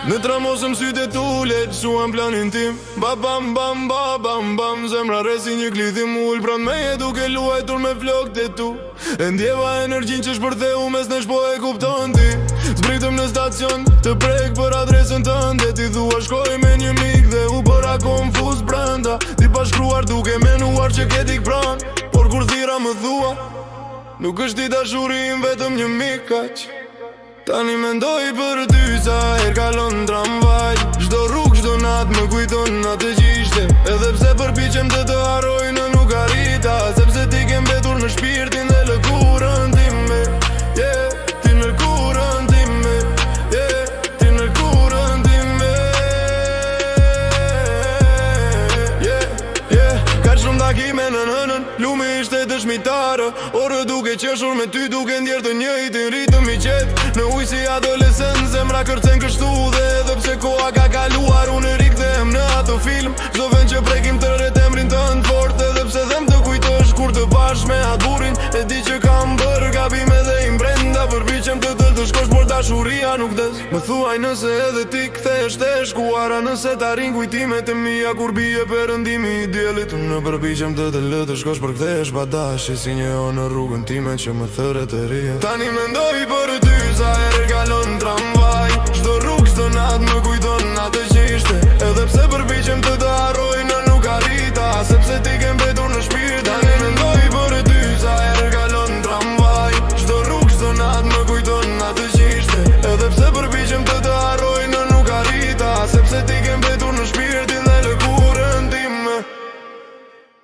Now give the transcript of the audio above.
Në tramosëm sytë e tu leq suan planin tim. Ba bam bam ba bam bam. Zemra resi një klithim ull pran me e duke luajtur me flok të tu. E ndjeva energjin që shpërtheu mes në shpo e kupton ti. Zbritëm në stacion të prek për adresën tënde. Ti thua shkoj me një mik dhe u bëra konfuz brenda. Ti pa shkruar duke menuar që ketik pran. Por kur thira më thua nuk është i dashurim vetëm një mik kaq. Tani mendoj për ty sa her kalon tramvaj. Çdo rrug, çdo nat më kujton atë që ishte. Edhe pse përpiqem të harroj në nuk arrita. Sepse ti ke mbetur në shpirtin dhe lëkurën time. Yeah, ti në lëkurën time. Yeah, ti në lëkurën time. Yeah, ka shumë takime në nënën. Lumi ishte dëshmitare. Orë duke qeshur me ty duke ndjerë të njëjtin ritëm i qetë. Në ujë si adolescent zemra kërcen kështu. Dhe edhe pse koha ka kaluar unë rikthehem në ato film. Çdo vend që prekim të rret emrin tënd fort. Edhe pse them të kujtosh kur të bash me atë burrin. E di që kam bërë gabime dhe im brenda. Përpiqem të të shkosh por dashuria nuk des. Më thuaj nëse edhe ti kthehesh te shkuara. Nëse ta rin kujtimet e mia kur bie perëndimi i diellit. Unë përpiqem të lë të shkosh për kthehesh pa dashje. Si një në rrugën time që më thëret e ria. Tani mendoj për ty sa herë kalon tramvaj. Çdo rrugë, çdo natë më kujton atë që ishte. Edhe pse përpiqem të harroj në